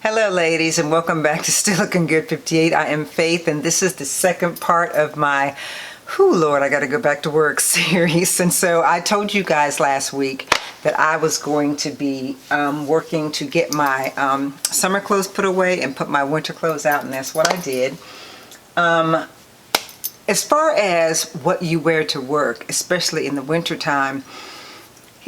Hello ladies, and welcome back to Still Looking Good 58. I am Faith, and this is the second part of my Lord, I gotta go back to work series. And so I told you guys last week that I was going to be working to get my summer clothes put away and put my winter clothes out, and that's what I did. As far as what you wear to work, especially in the winter time,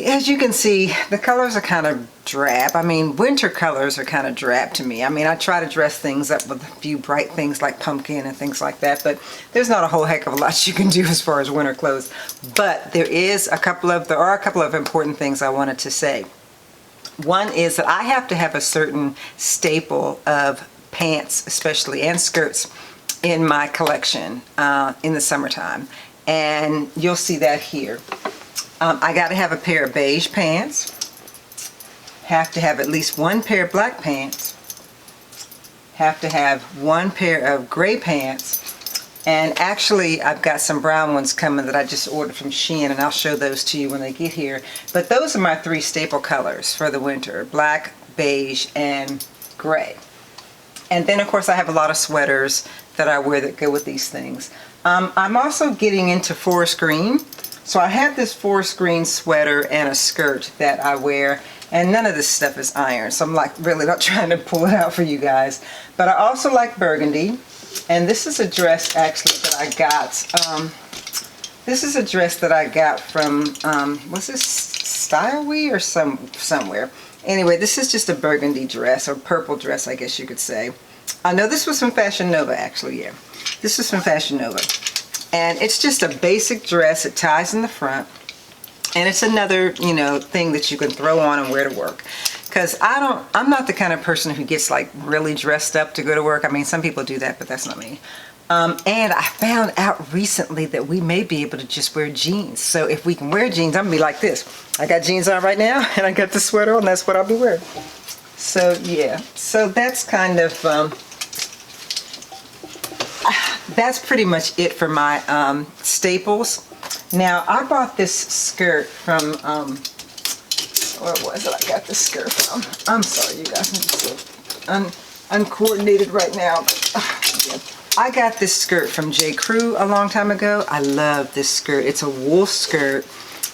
as you can see, the colors are kind of drab. I mean, winter colors are kind of drab to me. I mean, I try to dress things up with a few bright things like pumpkin and things like that, but there's not a whole heck of a lot you can do as far as winter clothes. But there are a couple of important things I wanted to say. One is that I have to have a certain staple of pants, especially, and skirts in my collection in the summertime, and you'll see that here. I got to have a pair of beige pants, have to have at least one pair of black pants, have to have one pair of gray pants, and actually I've got some brown ones coming that I just ordered from Shein, and I'll show those to you when they get here. But those are my three staple colors for the winter: black, beige, and gray. And then of course I have a lot of sweaters that I wear that go with these things. I'm also getting into forest green. So I have this forest green sweater and a skirt that I wear, and none of this stuff is ironed, so I'm like really not trying to pull it out for you guys. But I also like burgundy, and this is a dress actually that I got. This is a dress that I got from, was this Style We or somewhere? Anyway, this is just a burgundy dress, or purple dress I guess you could say. I know this was from Fashion Nova actually, yeah. This is from Fashion Nova. And it's just a basic dress. It ties in the front, and it's another, you know, thing that you can throw on and wear to work. Because I'm not the kind of person who gets like really dressed up to go to work. I mean, some people do that, but that's not me. And I found out recently that we may be able to just wear jeans. So if we can wear jeans, I'm gonna be like this. I got jeans on right now, and I got the sweater on. That's what I'll be wearing. So yeah, so that's kind of that's pretty much it for my staples. Now I bought this skirt from where was it I got this skirt from? I'm sorry you guys, I'm just so uncoordinated right now. Yeah. I got this skirt from J. Crew a long time ago. I love this skirt. It's a wool skirt,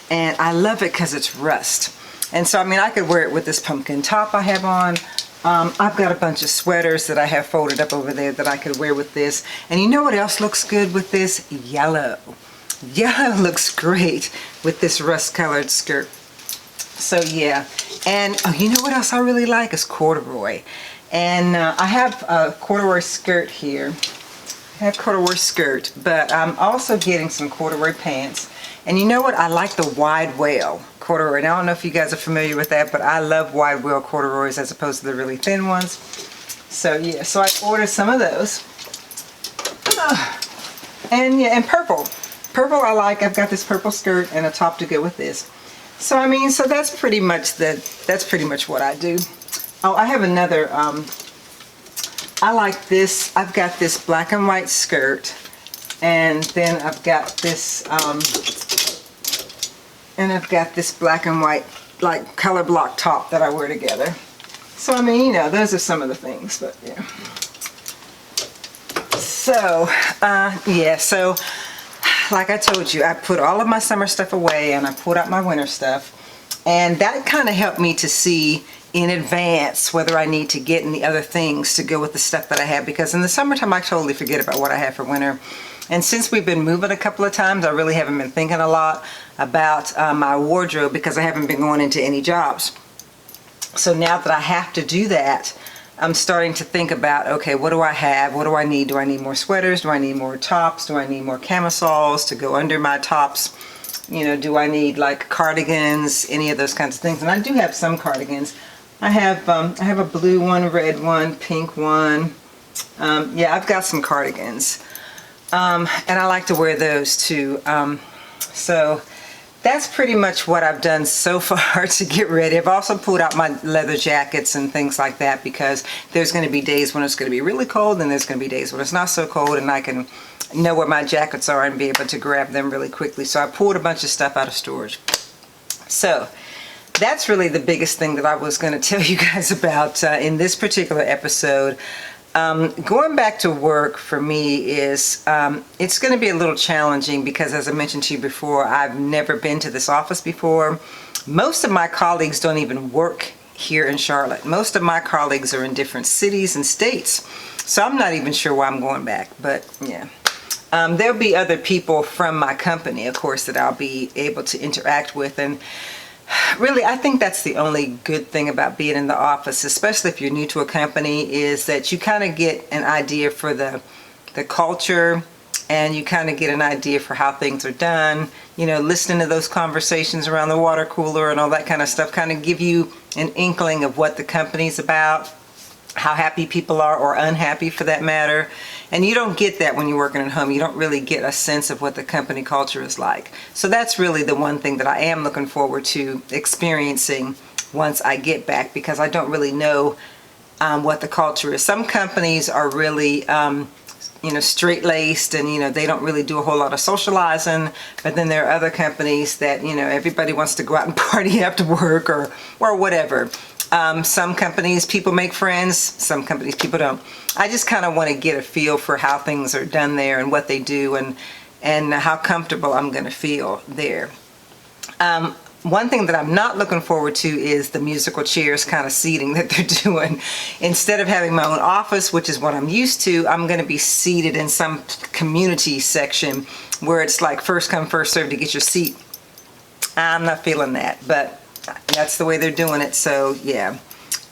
and I love it because it's rust. And so I mean, I could wear it with this pumpkin top I have on. I've got a bunch of sweaters that I have folded up over there that I could wear with this. And you know what else looks good with this? Yellow. Yellow looks great with this rust colored skirt. So yeah. And oh, you know what else I really like is corduroy. And I have a corduroy skirt here. I have corduroy skirt, but I'm also getting some corduroy pants. And you know what? I like the wide wale corduroy. Now, I don't know if you guys are familiar with that, but I love wide wale corduroys as opposed to the really thin ones. So yeah, so I ordered some of those. And yeah, and purple. Purple I like. I've got this purple skirt and a top to go with this. So I mean, so that's pretty much what I do. Oh, I have another, I like this. I've got this black and white skirt, and then I've got this black and white like color block top that I wear together. So I mean, you know, those are some of the things, but yeah. So yeah, so like I told you, I put all of my summer stuff away and I pulled out my winter stuff, and that kind of helped me to see in advance whether I need to get any other things to go with the stuff that I have, because in the summertime I totally forget about what I have for winter. And since we've been moving a couple of times, I really haven't been thinking a lot about my wardrobe because I haven't been going into any jobs. So now that I have to do that, I'm starting to think about, okay, what do I have? What do I need? Do I need more sweaters? Do I need more tops? Do I need more camisoles to go under my tops? You know, do I need like cardigans? Any of those kinds of things. And I do have some cardigans. I have a blue one, red one, pink one. Yeah, I've got some cardigans. And I like to wear those too. So that's pretty much what I've done so far to get ready. I've also pulled out my leather jackets and things like that, because there's going to be days when it's going to be really cold, and there's going to be days when it's not so cold, and I can know where my jackets are and be able to grab them really quickly. So I pulled a bunch of stuff out of storage. So that's really the biggest thing that I was going to tell you guys about in this particular episode. Going back to work for me is, it's going to be a little challenging because, as I mentioned to you before, I've never been to this office before. Most of my colleagues don't even work here in Charlotte. Most of my colleagues are in different cities and states. So I'm not even sure why I'm going back, but yeah. There'll be other people from my company, of course, that I'll be able to interact with. And really, I think that's the only good thing about being in the office, especially if you're new to a company, is that you kind of get an idea for the culture, and you kind of get an idea for how things are done. You know, listening to those conversations around the water cooler and all that kind of stuff kind of give you an inkling of what the company's about, how happy people are, or unhappy for that matter. And you don't get that when you're working at home. You don't really get a sense of what the company culture is like. So that's really the one thing that I am looking forward to experiencing once I get back, because I don't really know what the culture is. Some companies are really you know, straight-laced, and, you know, they don't really do a whole lot of socializing. But then there are other companies that, you know, everybody wants to go out and party after work or whatever. Some companies, people make friends. Some companies, people don't. I just kind of want to get a feel for how things are done there and what they do, and how comfortable I'm going to feel there. One thing that I'm not looking forward to is the musical chairs kind of seating that they're doing. Instead of having my own office, which is what I'm used to, I'm going to be seated in some community section where it's like first come, first serve to get your seat. I'm not feeling that, but that's the way they're doing it, so yeah.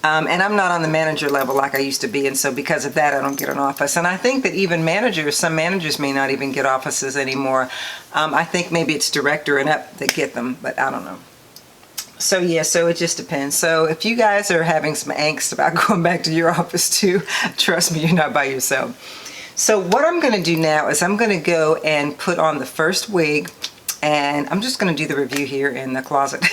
And I'm not on the manager level like I used to be, and so because of that I don't get an office. And I think that even managers, some managers may not even get offices anymore. I think maybe it's director and up that get them, but I don't know. So yeah, so it just depends. So if you guys are having some angst about going back to your office too, trust me, you're not by yourself. So what I'm going to do now is I'm going to go and put on the first wig. And I'm just going to do the review here in the closet.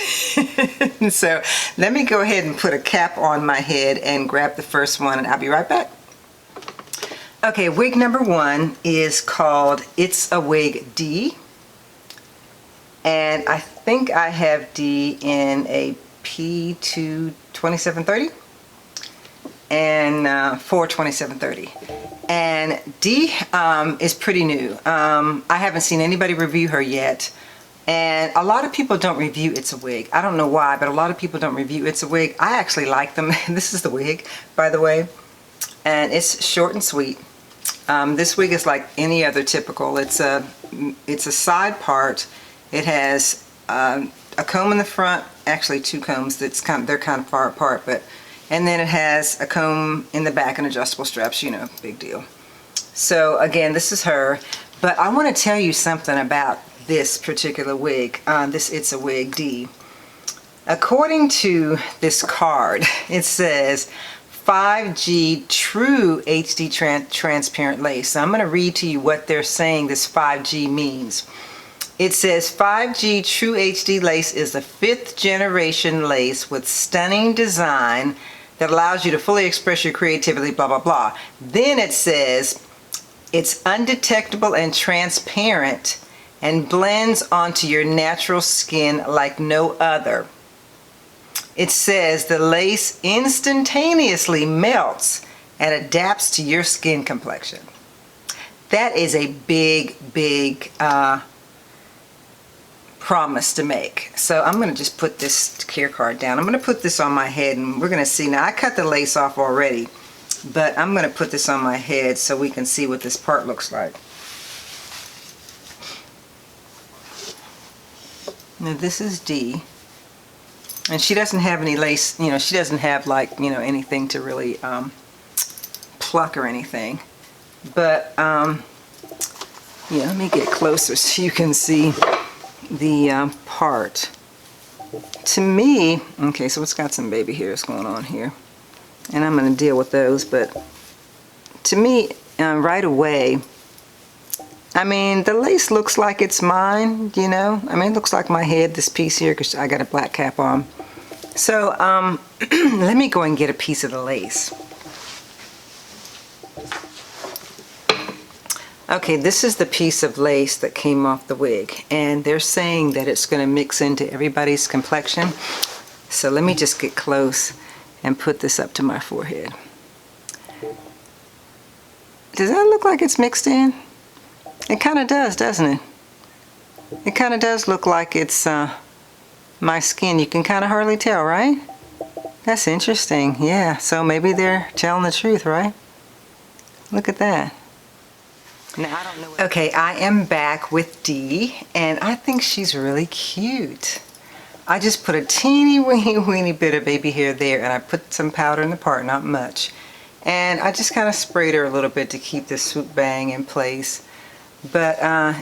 So let me go ahead and put a cap on my head and grab the first one, and I'll be right back. Okay, wig number one is called It's A Wig Dee. And I think I have D in a P2 2730 and 4 2730. And Dee is pretty new. I haven't seen anybody review her yet. And a lot of people don't review It's a Wig. I don't know why, but a lot of people don't review It's a Wig. I actually like them. This is the wig, by the way. And it's short and sweet. This wig is like any other typical. It's a side part. It has a comb in the front, actually two combs. They're kind of far apart, but. And then it has a comb in the back and adjustable straps, you know, big deal. So again, this is her. But I want to tell you something about this particular wig, this It's a Wig Dee. According to this card, it says 5G True HD Transparent Lace. So I'm going to read to you what they're saying this 5G means. It says 5G True HD Lace is the 5th generation lace with stunning design that allows you to fully express your creativity, blah, blah, blah. Then it says it's undetectable and transparent and blends onto your natural skin like no other. It says the lace instantaneously melts and adapts to your skin complexion. That is a big, big promise to make. So I'm going to just put this care card down. I'm going to put this on my head, and we're going to see. Now I cut the lace off already, but I'm going to put this on my head so we can see what this part looks like. Now this is Dee, and she doesn't have any lace, you know, she doesn't have like, you know, anything to really pluck or anything. But yeah, let me get closer so you can see the part. To me, okay, so it's got some baby hairs going on here, and I'm going to deal with those, but to me, right away, I mean, the lace looks like it's mine, you know. I mean, it looks like my head, this piece here, because I got a black cap on. So, let me go and get a piece of the lace. Okay, this is the piece of lace that came off the wig, and they're saying that it's going to mix into everybody's complexion. So let me just get close and put this up to my forehead. Does that look like it's mixed in? It kind of does, doesn't it? It kind of does look like it's my skin. You can kind of hardly tell, right? That's interesting. Yeah, so maybe they're telling the truth, right? Look at that. Now, I don't know. Okay, I am back with Dee, and I think she's really cute. I just put a teeny weeny bit of baby hair there, and I put some powder in the part, not much. And I just kind of sprayed her a little bit to keep this swoop bang in place. But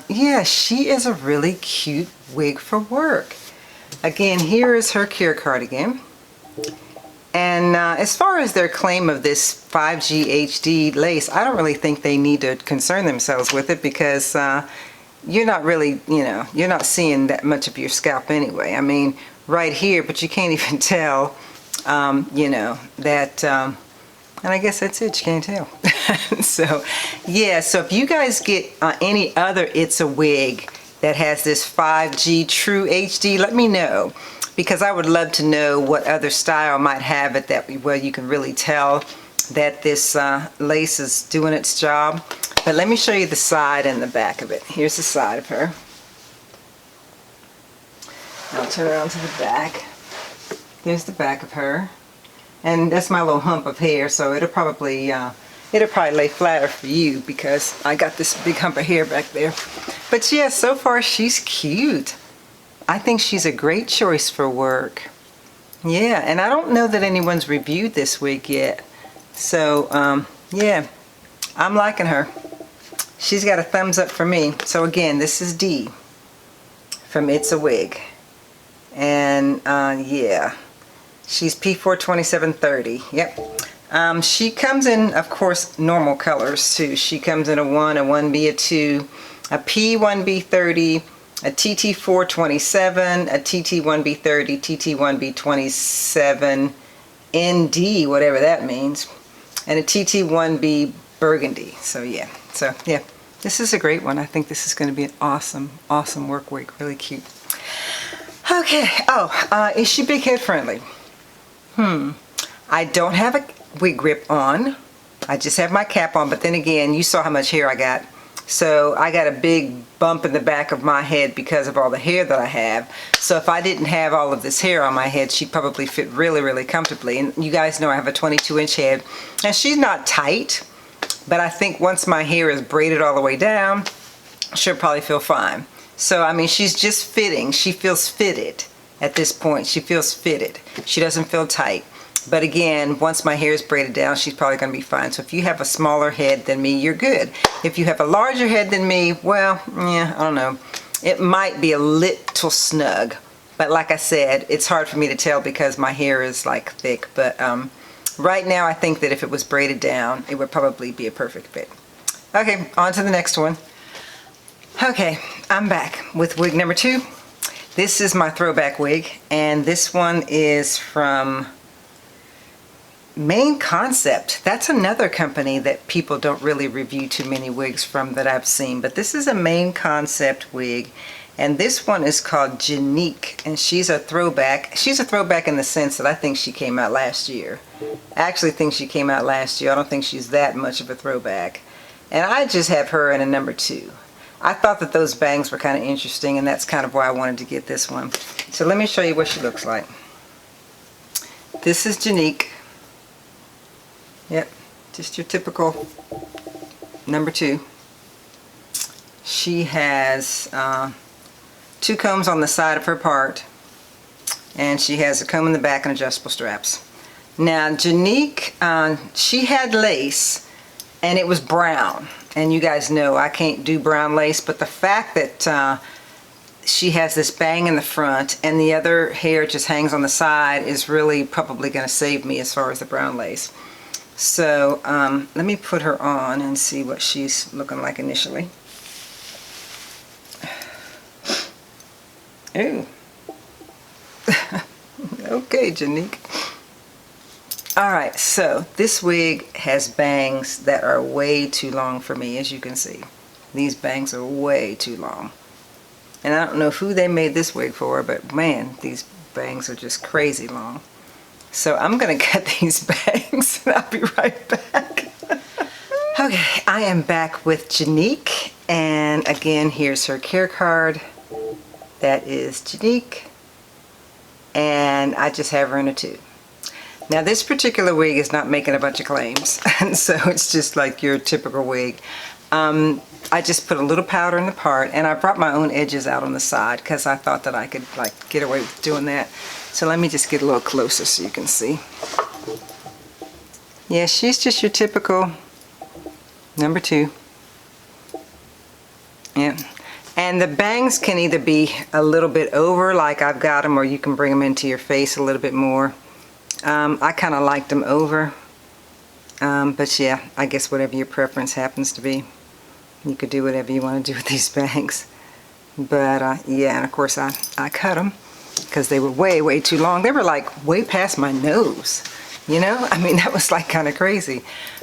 yeah, she is a really cute wig for work. Again, here is her care cardigan. And as far as their claim of this 5G HD lace, I don't really think they need to concern themselves with it, because you're not really, you're not seeing that much of your scalp anyway. I mean, right here, but you can't even tell, that, and I guess that's it, you can't tell. So, yeah, so if you guys get any other It's a Wig that has this 5G True HD, let me know, because I would love to know what other style might have it that where you can really tell that this lace is doing its job. But let me show you the side and the back of it. Here's the side of her. I'll turn around to the back. There's the back of her. And that's my little hump of hair, so it'll probably lay flatter for you because I got this big hump of hair back there. But yeah, so far she's cute. I think she's a great choice for work. Yeah, and I don't know that anyone's reviewed this wig yet. So, yeah, I'm liking her. She's got a thumbs up for me. So again, this is Dee from It's a Wig. And yeah, she's P42730. Yep. She comes in, of course, normal colors too. She comes in a 1, a 1B, a 2, a P1B30, a TT427, a TT1B30, TT1B27, ND, whatever that means, and a TT1B burgundy. So yeah, this is a great one. I think this is going to be an awesome work wig. Really cute. Okay. Oh, is she big head friendly? I don't have a wig grip on. I just have my cap on, but then again, you saw how much hair I got. So I got a big bump in the back of my head because of all the hair that I have. So if I didn't have all of this hair on my head, she'd probably fit really comfortably. And you guys know I have a 22-inch head. And she's not tight, but I think once my hair is braided all the way down, she'll probably feel fine. So, I mean, she's just fitting. She feels fitted at this point. She feels fitted. She doesn't feel tight. But again, once my hair is braided down, she's probably going to be fine. So if you have a smaller head than me, you're good. If you have a larger head than me, well, yeah, I don't know. It might be a little snug. But like I said, it's hard for me to tell because my hair is like thick. But right now, I think that if it was braided down, it would probably be a perfect fit. Okay, on to the next one. Okay, I'm back with wig number 2. This is my throwback wig. And this one is from Main Concept. That's another company that people don't really review too many wigs from that I've seen, but this is a Main Concept wig, and this one is called Jenique, and she's a throwback. She's a throwback in the sense that I think she came out last year. I actually think she came out last year. I don't think she's that much of a throwback, and I just have her in a number 2. I thought that those bangs were kind of interesting, and that's kind of why I wanted to get this one. So let me show you what she looks like. This is Jenique. Yep, just your typical number 2. She has 2 combs on the side of her part, and she has a comb in the back and adjustable straps. Now Jenique, she had lace, and it was brown, and you guys know I can't do brown lace, but the fact that she has this bang in the front and the other hair just hangs on the side is really probably going to save me as far as the brown lace. So let me put her on and see what she's looking like initially. Ooh. Okay, Jenique. Alright, so this wig has bangs that are way too long for me, as you can see. These bangs are way too long. And I don't know who they made this wig for, but man, these bangs are just crazy long. So I'm gonna cut these bangs and I'll be right back. Okay, I am back with Jenique, and again, here's her care card. That is Jenique, and I just have her in a tube. Now this particular wig is not making a bunch of claims, and so it's just like your typical wig. I just put a little powder in the part, and I brought my own edges out on the side because I thought that I could like get away with doing that. So let me just get a little closer so you can see. Yeah, she's just your typical number 2. Yeah. And the bangs can either be a little bit over like I've got them, or you can bring them into your face a little bit more. I kind of like them over. But yeah, I guess whatever your preference happens to be. You could do whatever you want to do with these bangs. But yeah, and of course I cut them because they were way too long. They were like way past my nose, you know? I mean, that was like kind of crazy.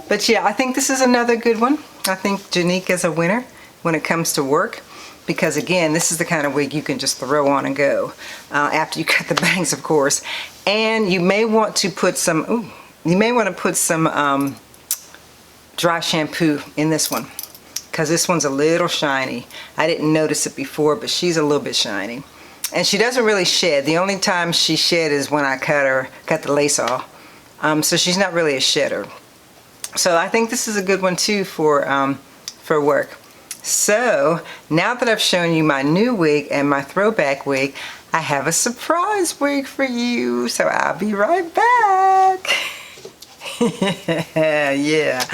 But yeah, I think this is another good one. I think Jenique is a winner when it comes to work, because again, this is the kind of wig you can just throw on and go after you cut the bangs, of course. And you may want to put some, dry shampoo in this one, because this one's a little shiny. I didn't notice it before, but she's a little bit shiny. And she doesn't really shed. The only time she shed is when I cut the lace off. So she's not really a shedder. So I think this is a good one too for work. So now that I've shown you my new wig and my throwback wig, I have a surprise wig for you. So I'll be right back. Yeah,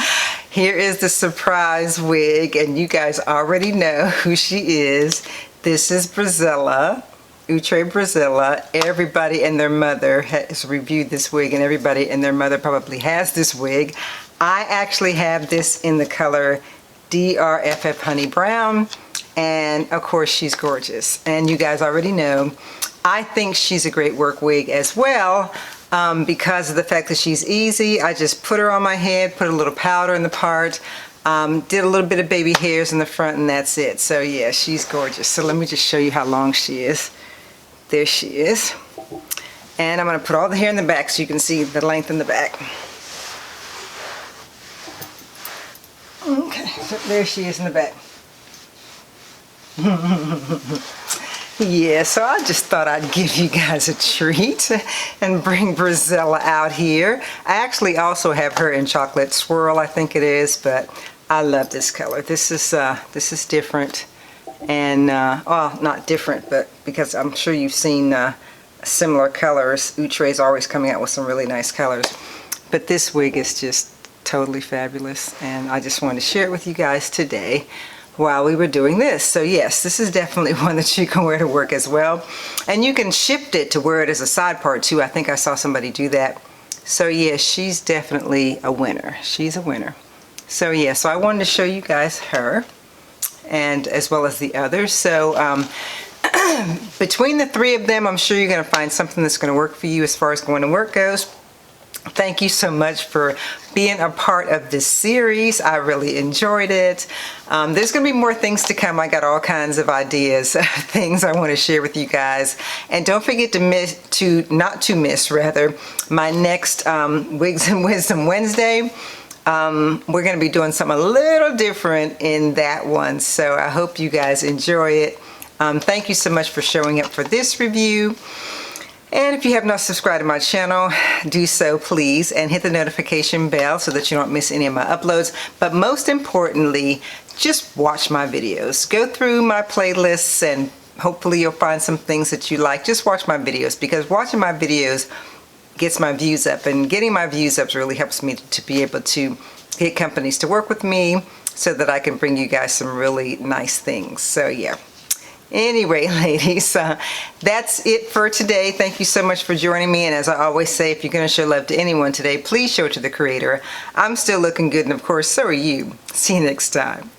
here is the surprise wig, and you guys already know who she is. This is Brizella, Outre Brizella. Everybody and their mother has reviewed this wig, and everybody and their mother probably has this wig. I actually have this in the color DRFF Honey Brown, and of course she's gorgeous, and you guys already know I think she's a great work wig as well. Because of the fact that she's easy. I just put her on my head, put a little powder in the part, did a little bit of baby hairs in the front, and that's it. So yeah, she's gorgeous. So let me just show you how long she is. There she is. And I'm going to put all the hair in the back so you can see the length in the back. Okay, so there she is in the back. Yeah, so I just thought I'd give you guys a treat and bring Brizella out here. I actually also have her in chocolate swirl, I think it is, but I love this color. This is different, and well, not different, but because I'm sure you've seen similar colors. Outre is always coming out with some really nice colors, but this wig is just totally fabulous, and I just wanted to share it with you guys today while we were doing this. So yes, this is definitely one that you can wear to work as well, and you can shift it to wear it as a side part too. I think I saw somebody do that. So yeah, she's definitely a winner. She's a winner. So yeah, so I wanted to show you guys her, and as well as the others. So between the 3 of them, I'm sure you're going to find something that's going to work for you as far as going to work goes. Thank you so much for being a part of this series. I really enjoyed it. There's going to be more things to come. I got all kinds of ideas, things I want to share with you guys. And don't forget not to miss my next Wigs and Wisdom Wednesday. We're going to be doing something a little different in that one. So I hope you guys enjoy it. Thank you so much for showing up for this review. And if you have not subscribed to my channel, do so please, and hit the notification bell so that you don't miss any of my uploads. But most importantly, just watch my videos. Go through my playlists, and hopefully you'll find some things that you like. Just watch my videos, because watching my videos gets my views up, and getting my views up really helps me to be able to get companies to work with me so that I can bring you guys some really nice things. So yeah. Anyway, ladies, that's it for today. Thank you so much for joining me. And as I always say, if you're going to show love to anyone today, please show it to the Creator. I'm still looking good, and of course, so are you. See you next time.